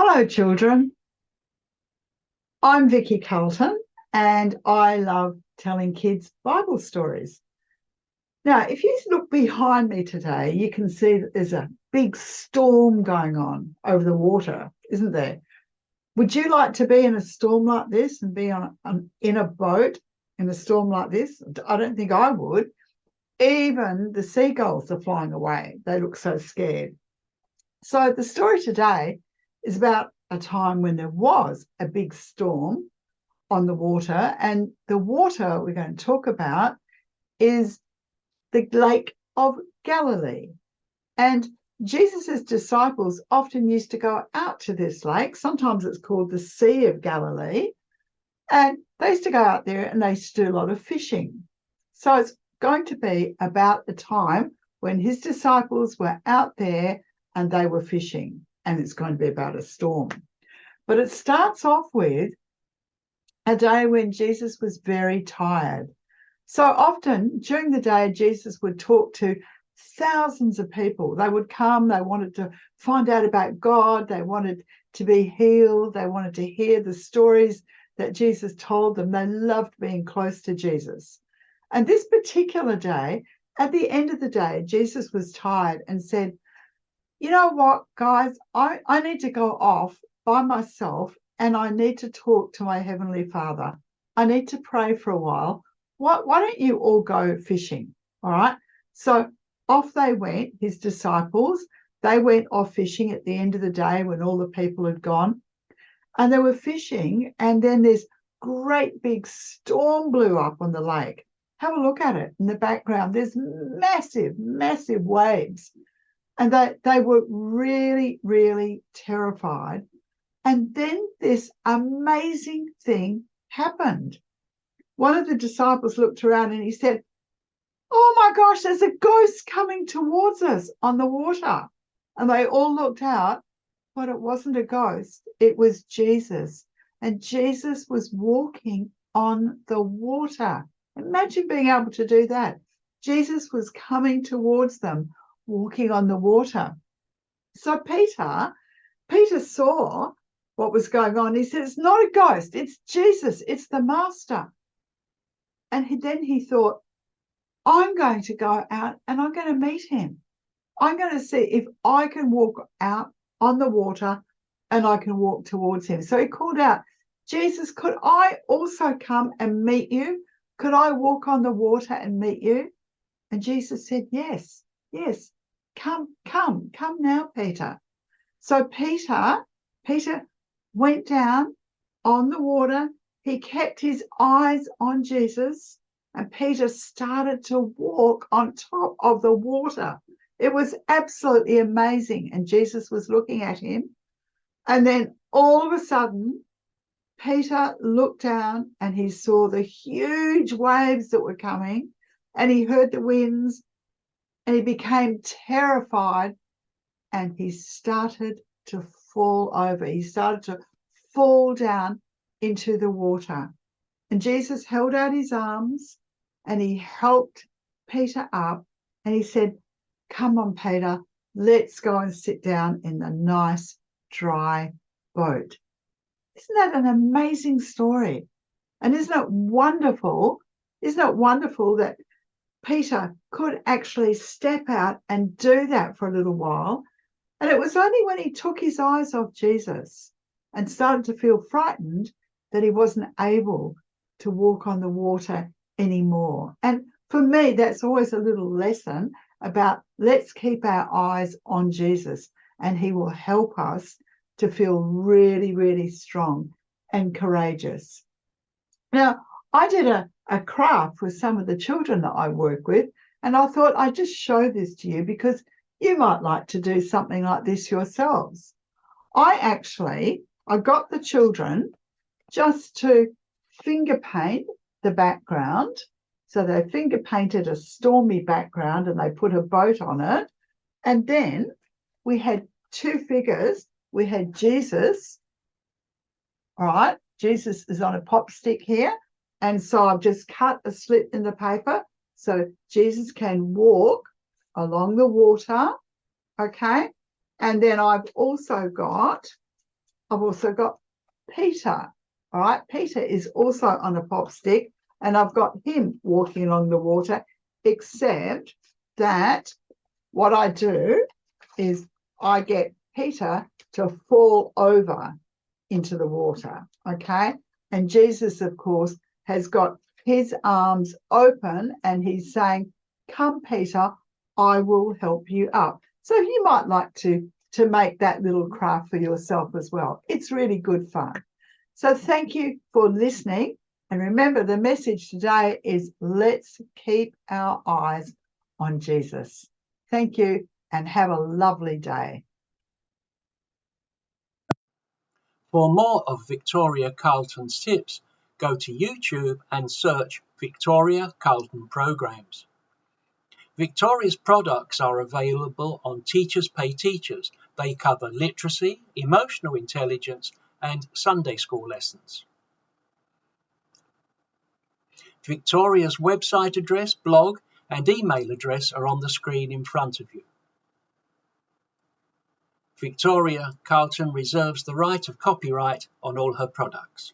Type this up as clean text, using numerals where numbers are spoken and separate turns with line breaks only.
Hello, children. I'm Vicky Carlton, and I love telling kids Bible stories. Now, if you look behind me today, you can see that there's a big storm going on over the water, isn't there? Would you like to be in a storm like this and be in a boat in a storm like this? I don't think I would. Even the seagulls are flying away. They look so scared. So the story today is about a time when there was a big storm on the water, and the water we're going to talk about is the Lake of Galilee. And Jesus's disciples often used to go out to this lake. Sometimes it's called the Sea of Galilee. And they used to go out there and they used to do a lot of fishing. So it's going to be about the time when his disciples were out there and they were fishing. And it's going to be about a storm. But it starts off with a day when Jesus was very tired. So often during the day, Jesus would talk to thousands of people. They would come, they wanted to find out about God, they wanted to be healed, they wanted to hear the stories that Jesus told them. They loved being close to Jesus. And this particular day, at the end of the day, Jesus was tired and said, you know what, guys, I need to go off by myself and I need to talk to my Heavenly Father. I need to pray for a while. Why don't you all go fishing? All right. So off they went, his disciples. They went off fishing at the end of the day when all the people had gone. And they were fishing, and then this great big storm blew up on the lake. Have a look at it in the background. There's massive, massive waves. And they were really, really terrified. And then this amazing thing happened. One of the disciples looked around and he said, oh my gosh, there's a ghost coming towards us on the water. And they all looked out, but it wasn't a ghost. It was Jesus. And Jesus was walking on the water. Imagine being able to do that. Jesus was coming towards them, walking on the water. So Peter saw what was going on. He said, it's not a ghost, it's Jesus, it's the Master. And then he thought, I'm going to go out and I'm going to meet him. I'm going to see if I can walk out on the water and I can walk towards him. So he called out, Jesus, could I also come and meet you? Could I walk on the water and meet you? And Jesus said, yes, come now, Peter. So Peter went down on the water. He kept his eyes on Jesus, and Peter started to walk on top of the water. It was absolutely amazing. And Jesus was looking at him. And then all of a sudden, Peter looked down and he saw the huge waves that were coming, and he heard the winds, and he became terrified, and he started to fall over. He started to fall down into the water. And Jesus held out his arms and he helped Peter up, and he said, come on, Peter, let's go and sit down in the nice dry boat. Isn't that an amazing story? And isn't it wonderful? Isn't it wonderful that Peter could actually step out and do that for a little while? And it was only when he took his eyes off Jesus and started to feel frightened that he wasn't able to walk on the water anymore. And for me, that's always a little lesson about let's keep our eyes on Jesus, and he will help us to feel really, really strong and courageous. Now, I did a craft with some of the children that I work with, and I thought I'd just show this to you because you might like to do something like this yourselves. I got the children just to finger paint the background. So they finger painted a stormy background and they put a boat on it. And then we had two figures. We had Jesus. All right, Jesus is on a pop stick here. And so I've just cut a slit in the paper so Jesus can walk along the water. Okay. And then I've also got I've also got Peter. All right, Peter is also on a pop stick, and I've got him walking along the water, except that what I do is I get Peter to fall over into the water, okay? And Jesus, of course, has got his arms open and he's saying, come, Peter, I will help you up. So you might like to make that little craft for yourself as well. It's really good fun. So thank you for listening. And remember, the message today is let's keep our eyes on Jesus. Thank you and have a lovely day.
For more of Victoria Carlton's tips, go to YouTube and search Victoria Carlton Programs. Victoria's products are available on Teachers Pay Teachers. They cover literacy, emotional intelligence, and Sunday school lessons. Victoria's website address, blog, and email address are on the screen in front of you. Victoria Carlton reserves the right of copyright on all her products.